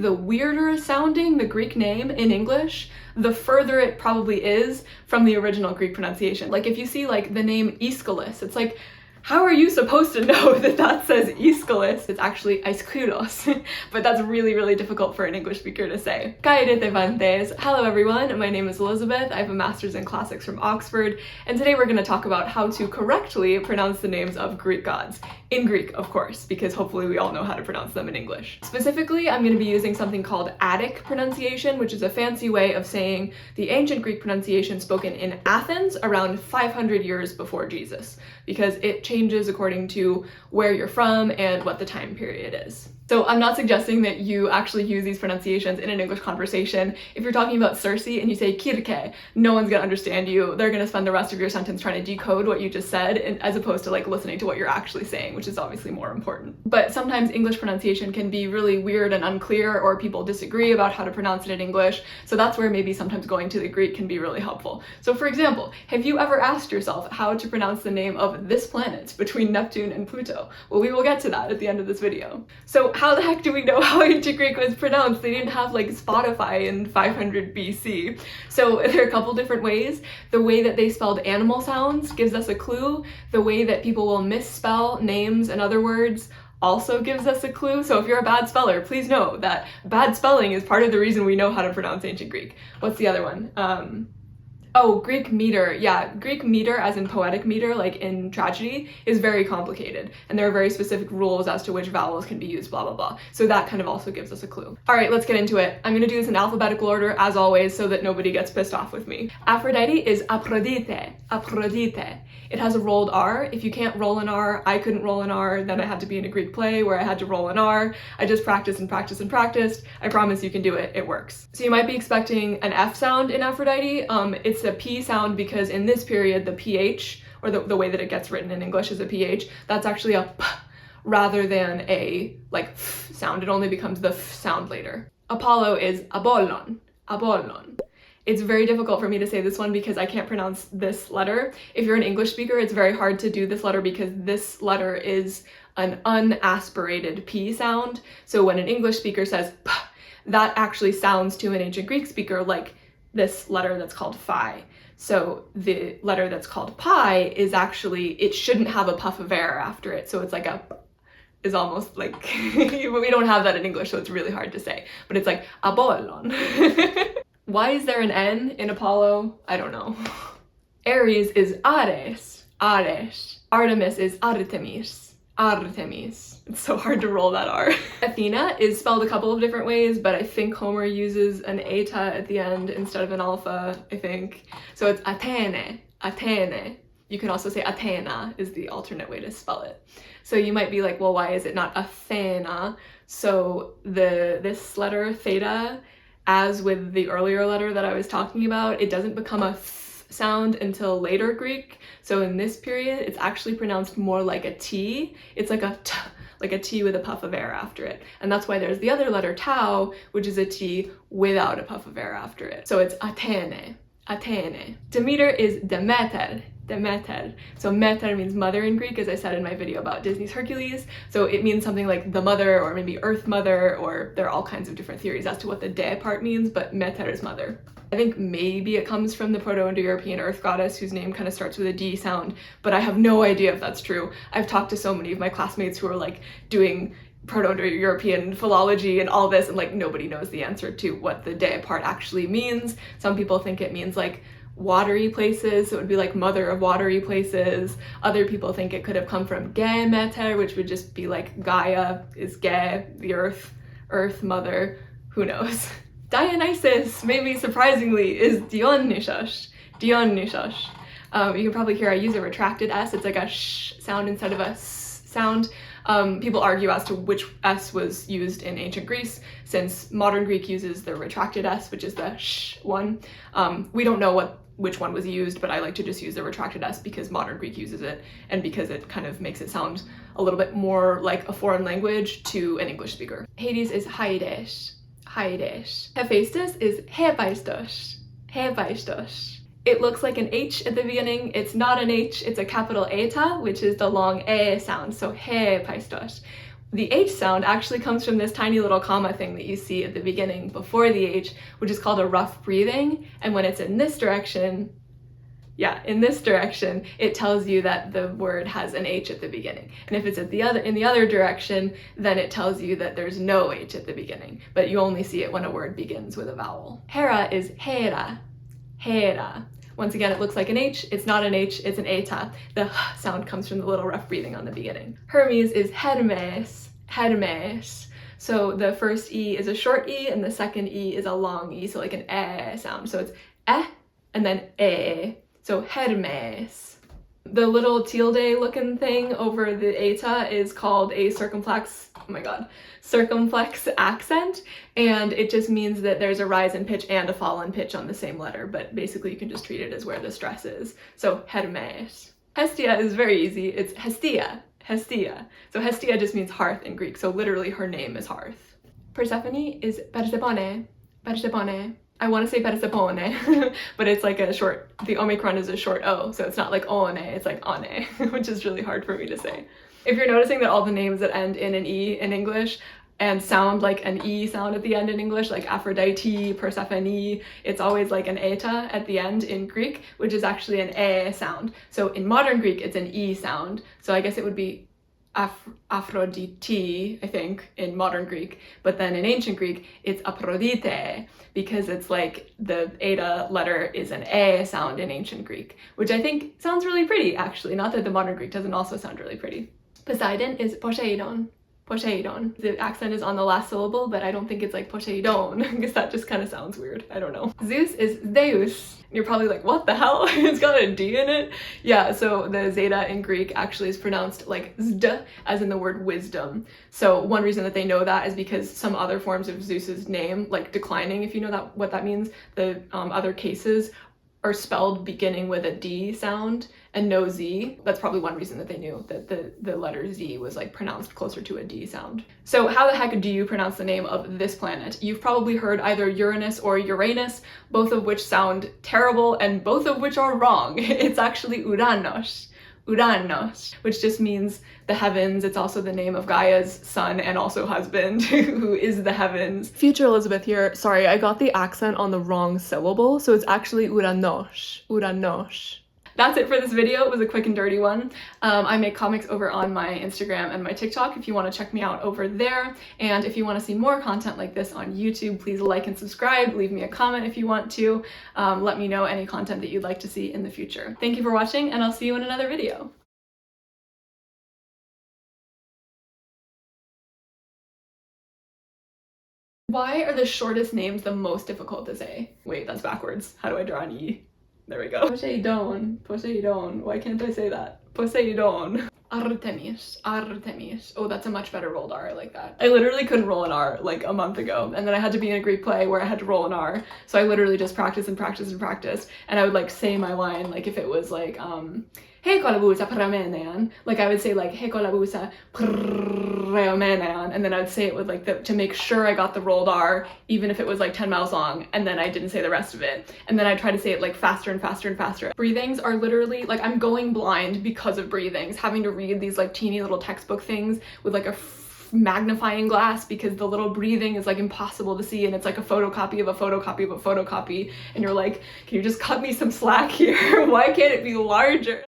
The weirder sounding the Greek name in English, the further it probably is from the original Greek pronunciation. Like if you see like the name Aeschylus, it's like, how are you supposed to know that that says Aeschylus? It's actually Aeschylos, but that's really, really difficult for an English speaker to say. Hello everyone, my name is Elizabeth. I have a master's in classics from Oxford, and today we're going to talk about how to correctly pronounce the names of Greek gods. In Greek, of course, because hopefully we all know how to pronounce them in English. Specifically, I'm going to be using something called Attic pronunciation, which is a fancy way of saying the ancient Greek pronunciation spoken in Athens around 500 years before Jesus, because it changes according to where you're from and what the time period is. So I'm not suggesting that you actually use these pronunciations in an English conversation. If you're talking about Circe and you say kirke, no one's gonna understand you. They're gonna spend the rest of your sentence trying to decode what you just said, as opposed to like listening to what you're actually saying, which is obviously more important. But sometimes English pronunciation can be really weird and unclear, or people disagree about how to pronounce it in English. So that's where maybe sometimes going to the Greek can be really helpful. So for example, have you ever asked yourself how to pronounce the name of this planet between Neptune and Pluto? Well, we will get to that at the end of this video. So how the heck do we know how ancient Greek was pronounced? They didn't have like Spotify in 500 BC. So there are a couple different ways. The way that they spelled animal sounds gives us a clue. The way that people will misspell names and other words also gives us a clue. So if you're a bad speller, please know that bad spelling is part of the reason we know how to pronounce ancient Greek. What's the other one? Oh, Greek meter. Yeah, Greek meter, as in poetic meter, like in tragedy, is very complicated. And there are very specific rules as to which vowels can be used, blah, blah, blah. So that kind of also gives us a clue. All right, let's get into it. I'm gonna do this in alphabetical order, as always, so that nobody gets pissed off with me. Aphrodite is Aphrodite, Aphrodite. It has a rolled R. If you can't roll an R, I couldn't roll an R, then I had to be in a Greek play where I had to roll an R. I just practiced and practiced and practiced. I promise you can do it, it works. So you might be expecting an F sound in Aphrodite. It's a P sound because in this period, the PH, or the way that it gets written in English is a PH, that's actually a P rather than a like F sound. It only becomes the F sound later. Apollo is Apollon, Apollon. It's very difficult for me to say this one because I can't pronounce this letter. If you're an English speaker, it's very hard to do this letter because this letter is an unaspirated P sound. So when an English speaker says P, that actually sounds to an ancient Greek speaker like this letter that's called phi. So the letter that's called pi is actually, it shouldn't have a puff of air after it. So it's like a, is almost like, we don't have that in English, so it's really hard to say. But it's like Apollon. Why is there an N in Apollo? I don't know. Ares is Ares, Ares. Artemis is Artemis, Artemis. It's so hard to roll that R. Athena is spelled a couple of different ways, but I think Homer uses an eta at the end instead of an alpha, I think. So it's Athene, Athene. You can also say Athena is the alternate way to spell it. So you might be like, well, why is it not Athena? So this letter, theta, as with the earlier letter that I was talking about, it doesn't become a th sound until later Greek. So in this period, it's actually pronounced more like a T. It's like a T, like a T with a puff of air after it. And that's why there's the other letter tau, which is a T without a puff of air after it. So it's Athene, Athene. Demeter is Demeter, Demeter. So meter means mother in Greek, as I said in my video about Disney's Hercules. So it means something like the mother, or maybe Earth Mother, or there are all kinds of different theories as to what the de part means, but meter is mother. I think maybe it comes from the Proto-Indo-European earth goddess whose name kind of starts with a D sound, but I have no idea if that's true. I've talked to so many of my classmates who are like doing Proto-Indo-European philology and all this, and like nobody knows the answer to what the de part actually means. Some people think it means like watery places, so it would be like mother of watery places. Other people think it could have come from Ge Meter, which would just be like Gaia is Ge, the earth mother, who knows. Dionysus, maybe surprisingly, is Dionysus, Dionysus. You can probably hear I use a retracted S. It's like a sh sound instead of a s sound. People argue as to which S was used in ancient Greece, since modern Greek uses the retracted S, which is the sh one. We don't know which one was used, but I like to just use the retracted S because modern Greek uses it, and because it kind of makes it sound a little bit more like a foreign language to an English speaker. Hades is Hades, Hades. Hephaestus is Hephaestus, Hephaestus. It looks like an H at the beginning. It's not an H, it's a capital eta, which is the long E sound, so Hephaestus. The H sound actually comes from this tiny little comma thing that you see at the beginning before the H, which is called a rough breathing. And when it's in this direction, it tells you that the word has an H at the beginning. And if it's in the other direction, then it tells you that there's no H at the beginning. But you only see it when a word begins with a vowel. Hera is Hera, Hera. Once again, it looks like an H. It's not an H, it's an eta. The h sound comes from the little rough breathing on the beginning. Hermes is Hermes, Hermes. So the first E is a short E and the second E is a long E, so like an eh sound. So it's eh and then eh. So Hermes. The little tilde looking thing over the eta is called a circumflex accent, and it just means that there's a rise in pitch and a fall in pitch on the same letter, but basically you can just treat it as where the stress is. So Hermes. Hestia is very easy. It's Hestia, Hestia. So Hestia just means hearth in Greek, so literally her name is hearth. Persephone is Persephone, Persephone. I want to say Persephone, but it's like a short, the omicron is a short O, so it's not like one, it's like one, which is really hard for me to say. If you're noticing that all the names that end in an E in English and sound like an E sound at the end in English, like Aphrodite, Persephone, it's always like an eta at the end in Greek, which is actually an E sound. So in modern Greek, it's an E sound. So I guess it would be Aphrodite, I think, in modern Greek, but then in ancient Greek, it's Aphrodite, because it's like the eta letter is an E sound in ancient Greek, which I think sounds really pretty, actually. Not that the modern Greek doesn't also sound really pretty. Poseidon is Poseidon, Poseidon. The accent is on the last syllable, but I don't think it's like Poseidon, because that just kind of sounds weird. I don't know. Zeus is Zeus. You're probably like, what the hell? It's got a D in it? Yeah, so the zeta in Greek actually is pronounced like zd, as in the word wisdom. So one reason that they know that is because some other forms of Zeus's name, like declining, if you know that what that means, the other cases are spelled beginning with a D sound and no Z. That's probably one reason that they knew that the letter Z was like pronounced closer to a D sound. So how the heck do you pronounce the name of this planet? You've probably heard either Uranus or Uranus, both of which sound terrible and both of which are wrong. It's actually Uranus. Uranus, which just means the heavens. It's also the name of Gaia's son and also husband, who is the heavens. Future Elizabeth here. Sorry, I got the accent on the wrong syllable, so it's actually Uranos. Uranos. That's it for this video. It was a quick and dirty one. I make comics over on my Instagram and my TikTok if you want to check me out over there. And if you want to see more content like this on YouTube, please like and subscribe. Leave me a comment if you want to. Let me know any content that you'd like to see in the future. Thank you for watching, and I'll see you in another video. Why are the shortest names the most difficult to say? Wait, that's backwards. How do I draw an E? There we go. Poseidon, Poseidon. Why can't I say that? Poseidon. Artemis, Artemis. Oh, that's a much better rolled R, I like that. I literally couldn't roll an R like a month ago, and then I had to be in a Greek play where I had to roll an R, so I literally just practiced and practiced and practiced, and I would like say my line, like if it was like, hey kolabusa pramenean, like I would say like hey kolabusa pramenean, and then I would say it with like to make sure I got the rolled R, even if it was like 10 miles long, and then I didn't say the rest of it, and then I try to say it like faster and faster and faster. Breathings are literally like, I'm going blind because of breathings, having to read these like teeny little textbook things with like a magnifying glass because the little breathing is like impossible to see, and it's like a photocopy of a photocopy of a photocopy, and you're like, can you just cut me some slack here? Why can't it be larger?